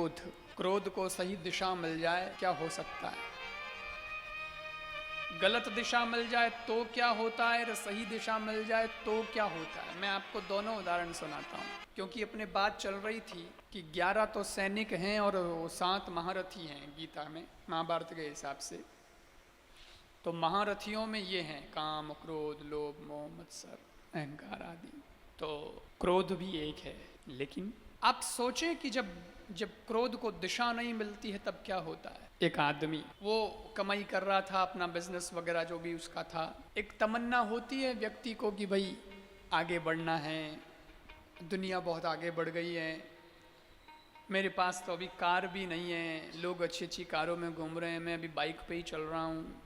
क्रोध, क्रोध को सही दिशा मिल जाए क्या हो सकता है, गलत दिशा मिल जाए तो क्या होता है, और सही दिशा मिल जाए तो क्या होता है। मैं आपको दोनों उदाहरण सुनाता हूँ, क्योंकि अपने बात चल रही थी कि 11 तो सैनिक हैं और 7 महारथी हैं गीता में, महाभारत के हिसाब से। तो महारथियों में ये हैं काम, क्रोध, लोभ, मोह, मत्सर, अहंकार आदि। तो क्रोध भी एक है। लेकिन आप सोचें कि जब क्रोध को दिशा नहीं मिलती है तब क्या होता है। एक आदमी वो कमाई कर रहा था, अपना बिजनेस वगैरह जो भी उसका था, एक तमन्ना होती है व्यक्ति को कि भाई आगे बढ़ना है, दुनिया बहुत आगे बढ़ गई है, मेरे पास तो अभी कार भी नहीं है, लोग अच्छी अच्छी कारों में घूम रहे हैं, मैं अभी बाइक पे ही चल रहा हूँ,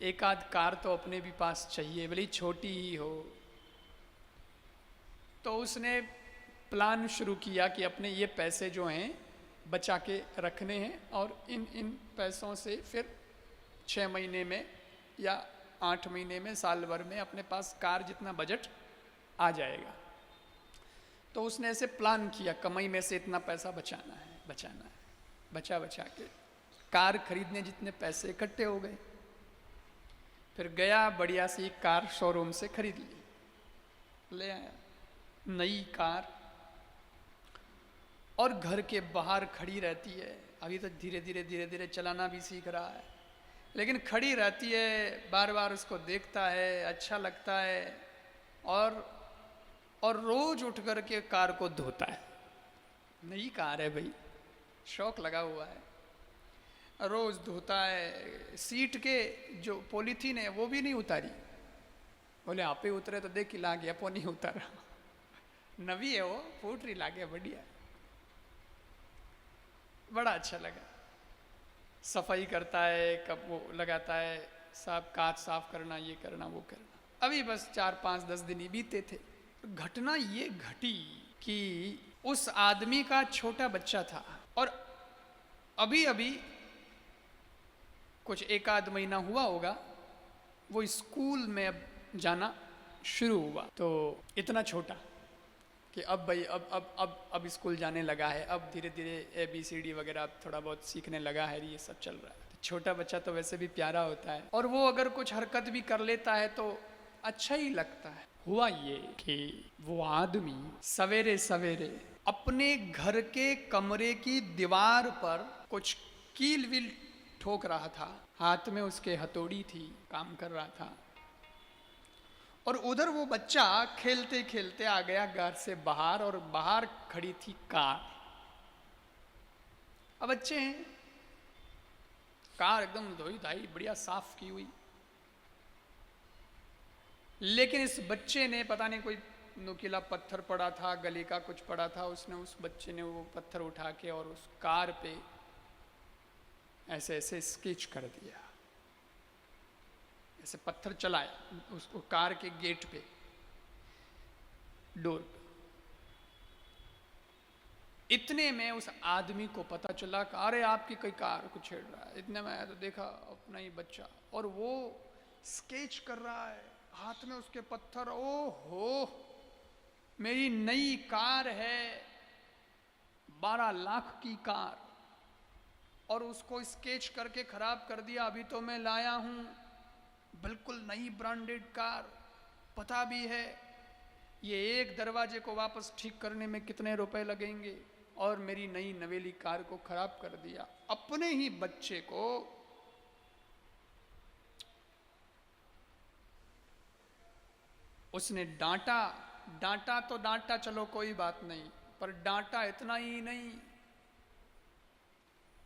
एक आध कार तो अपने भी पास चाहिए, भले छोटी ही हो। तो उसने प्लान शुरू किया कि अपने ये पैसे जो हैं बचा के रखने हैं और इन पैसों से फिर 6 महीने में या 8 महीने में, साल भर में अपने पास कार जितना बजट आ जाएगा। तो उसने ऐसे प्लान किया, कमाई में से इतना पैसा बचाना है, बचा के कार खरीदने जितने पैसे इकट्ठे हो गए। फिर गया, बढ़िया सी कार शोरूम से खरीद ली, ले आया नई कार, और घर के बाहर खड़ी रहती है। अभी तो धीरे धीरे चलाना भी सीख रहा है, लेकिन खड़ी रहती है, बार बार उसको देखता है, अच्छा लगता है, और रोज उठ कर के कार को धोता है। नई कार है भाई, शौक लगा हुआ है, रोज धोता है। सीट के जो पॉलीथीन है वो भी नहीं उतारी, बोले आप ही उतरे तो देख ला गया, पो नहीं उतारा, नवी है वो, फूट रही ला गया, बढ़िया, बड़ा अच्छा लगा। सफाई करता है, कब वो लगाता है, साफ कांच साफ करना, ये करना वो करना। अभी बस 4-5-10 दिन ही बीते थे। घटना ये घटी कि उस आदमी का छोटा बच्चा था और अभी अभी कुछ 1 आध महीना हुआ होगा, वो स्कूल में अब जाना शुरू हुआ। तो इतना छोटा कि अब भाई अब स्कूल जाने लगा है, अब धीरे धीरे ABCD वगैरह अब थोड़ा बहुत सीखने लगा है, ये सब चल रहा है। तो छोटा बच्चा तो वैसे भी प्यारा होता है, और वो अगर कुछ हरकत भी कर लेता है तो अच्छा ही लगता है। हुआ ये कि वो आदमी सवेरे सवेरे अपने घर के कमरे की दीवार पर कुछ कील विल ठोक रहा था, हाथ में उसके हथौड़ी थी, काम कर रहा था, और उधर वो बच्चा खेलते खेलते आ गया घर से बाहर, और बाहर खड़ी थी कार। अब बच्चे हैं, कार एकदम धोई धाई बढ़िया साफ की हुई, लेकिन इस बच्चे ने पता नहीं कोई नुकीला पत्थर पड़ा था, गले का कुछ पड़ा था, उसने उस बच्चे ने वो पत्थर उठा के और उस कार पे ऐसे ऐसे स्केच कर दिया, ऐसे पत्थर चलाया उसको कार के गेट पे, डोर पे। इतने में उस आदमी को पता चला कि अरे आपकी कोई कार को छेड़ रहा है। इतने में आया तो देखा अपना ही बच्चा, और वो स्केच कर रहा है, हाथ में उसके पत्थर। ओ हो, मेरी नई कार है, 12 लाख की कार, और उसको स्केच करके खराब कर दिया। अभी तो मैं लाया हूं बिल्कुल नई ब्रांडेड कार, पता भी है ये एक दरवाजे को वापस ठीक करने में कितने रुपए लगेंगे, और मेरी नई नवेली कार को खराब कर दिया। अपने ही बच्चे को उसने डांटा तो डांटा, चलो कोई बात नहीं, पर डांटा इतना ही नहीं,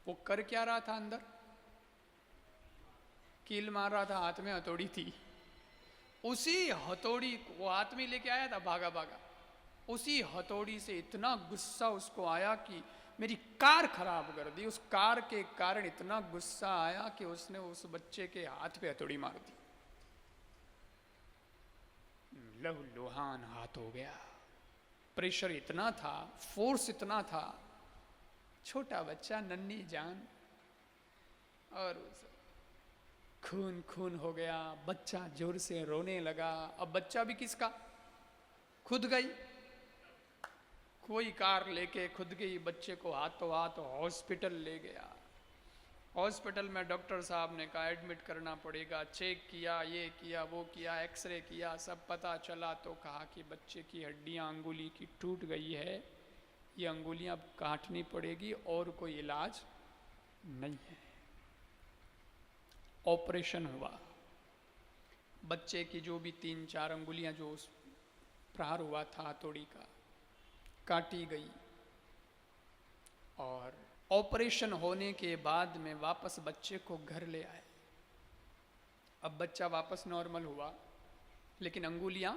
वो कर क्या रहा था, अंदर कील मार रहा था, हाथ में हथौड़ी थी। उसी हथौड़ी को वो आदमी लेके आया था भागा भागा, उसी हथौड़ी से इतना गुस्सा उसको आया कि मेरी कार खराब कर दी। उस कार के कारण इतना गुस्सा आया कि उसने उस बच्चे के हाथ पे हथौड़ी मार दी, लहू लुहान हाथ हो गया। प्रेशर इतना था, फोर्स इतना था, छोटा बच्चा, नन्ही जान, और खून खून हो गया। बच्चा जोर से रोने लगा। अब बच्चा भी किसका, खुद कोई कार लेके खुद के ही बच्चे को हाथों हाथ हॉस्पिटल ले गया। हॉस्पिटल में डॉक्टर साहब ने कहा एडमिट करना पड़ेगा। चेक किया, ये किया, वो किया, एक्सरे किया, सब पता चला तो कहा कि बच्चे की हड्डियां अंगुली की टूट गई है, ये अंगुलियां अब काटनी पड़ेगी और कोई इलाज नहीं है। ऑपरेशन हुआ, बच्चे की जो भी 3-4 अंगुलियां जो प्रहार हुआ था हथौड़ी का, काटी गई। और ऑपरेशन होने के बाद में वापस बच्चे को घर ले आए। अब बच्चा वापस नॉर्मल हुआ, लेकिन अंगुलियां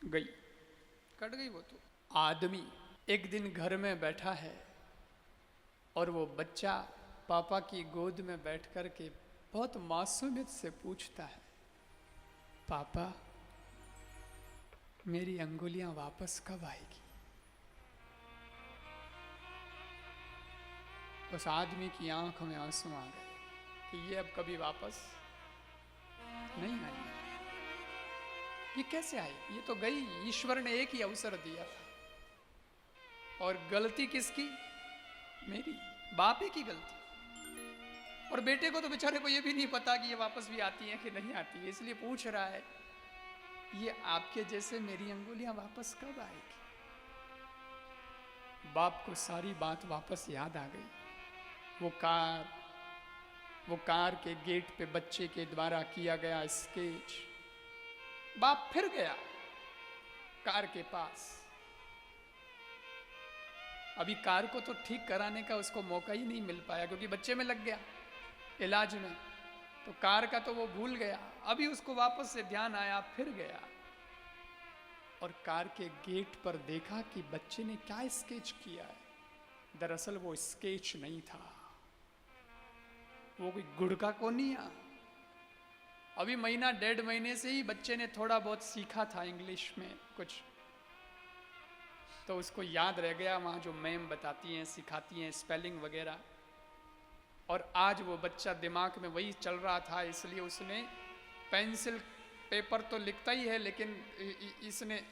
गई, कट गई। वो तो आदमी एक दिन घर में बैठा है और वो बच्चा पापा की गोद में बैठ कर के बहुत मासूमियत से पूछता है, पापा मेरी अंगुलियां वापस कब आएगी? उस आदमी की आंखों में आंसू आ गए कि ये अब कभी वापस नहीं आई। ये कैसे आई? ये तो गई। ईश्वर ने एक ही अवसर दिया था और गलती किसकी? मेरी, बाप ही की गलती। और बेटे को तो बेचारे को ये भी नहीं पता कि ये वापस भी आती है कि नहीं आती है, इसलिए पूछ रहा है ये आपके जैसे मेरी अंगुलियां वापस कब आएगी? बाप को सारी बात वापस याद आ गई। वो कार के गेट पे बच्चे के द्वारा किया गया स्केच। बाप फिर गया कार के पास। अभी कार को तो ठीक कराने का उसको मौका ही नहीं मिल पाया क्योंकि बच्चे में लग गया इलाज में, तो कार का तो वो भूल गया। अभी उसको वापस से ध्यान आया, फिर गया और कार के गेट पर देखा कि बच्चे ने क्या स्केच किया है। दरअसल वो स्केच नहीं था, वो कोई गुड़ का कोनिया। अभी महीना 1.5 महीने से ही बच्चे ने थोड़ा बहुत सीखा था इंग्लिश में कुछ, तो उसको याद रह गया वहाँ जो मैम बताती हैं, सिखाती हैं स्पेलिंग वगैरह। और आज वो बच्चा दिमाग में वही चल रहा था, इसलिए उसने पेंसिल पेपर तो लिखता ही है, लेकिन इसने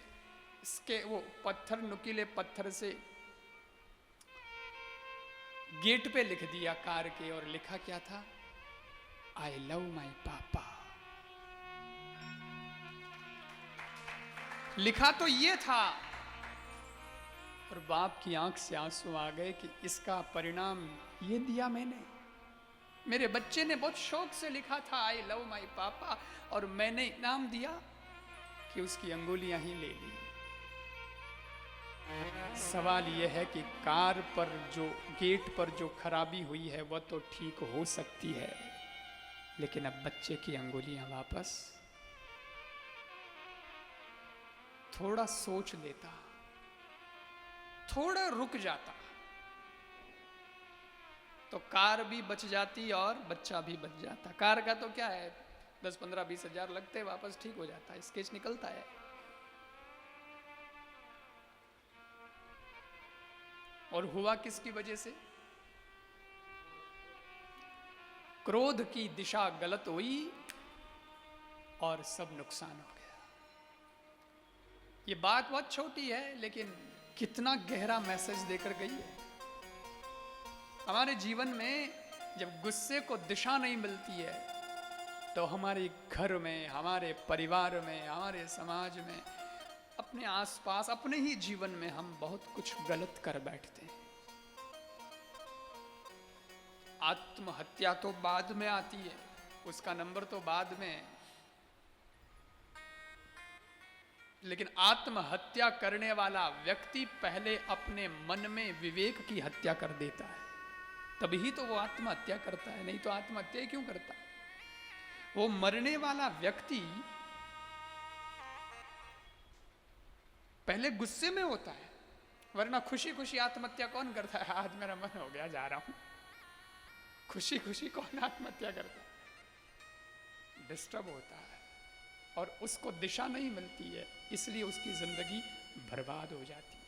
इसके वो पत्थर, नुकीले पत्थर से गेट पे लिख दिया कार के। और लिखा क्या था? आई लव माई पापा। लिखा तो ये था। और बाप की आंख से आंसू आ गए कि इसका परिणाम ये दिया मैंने। मेरे बच्चे ने बहुत शौक से लिखा था आई लव माई पापा, और मैंने इनाम दिया कि उसकी अंगुलियां ही ले ली। सवाल यह है कि कार पर जो गेट पर जो खराबी हुई है वह तो ठीक हो सकती है, लेकिन अब बच्चे की अंगुलियां वापस। थोड़ा सोच लेता, थोड़ा रुक जाता, तो कार भी बच जाती और बच्चा भी बच जाता। कार का तो क्या है, 10, 15, 20 हजार लगते, वापस ठीक हो जाता है, स्केच निकलता है। और हुआ किसकी वजह से? क्रोध की दिशा गलत हुई और सब नुकसान हो गया। ये बात बहुत छोटी है, लेकिन कितना गहरा मैसेज देकर गई है। हमारे जीवन में जब गुस्से को दिशा नहीं मिलती है, तो हमारे घर में, हमारे परिवार में, हमारे समाज में, अपने आसपास, अपने ही जीवन में हम बहुत कुछ गलत कर बैठते हैं। आत्महत्या तो बाद में आती है, उसका नंबर तो बाद में है, लेकिन आत्महत्या करने वाला व्यक्ति पहले अपने मन में विवेक की हत्या कर देता है, तभी तो वो आत्महत्या करता है। नहीं तो आत्महत्या क्यों करता? वो मरने वाला व्यक्ति पहले गुस्से में होता है, वरना खुशी खुशी आत्महत्या कौन करता है? आज मेरा मन हो गया, जा रहा हूं। खुशी खुशी कौन आत्महत्या करता है? डिस्टर्ब होता है और उसको दिशा नहीं मिलती है, इसलिए उसकी जिंदगी बर्बाद हो जाती है।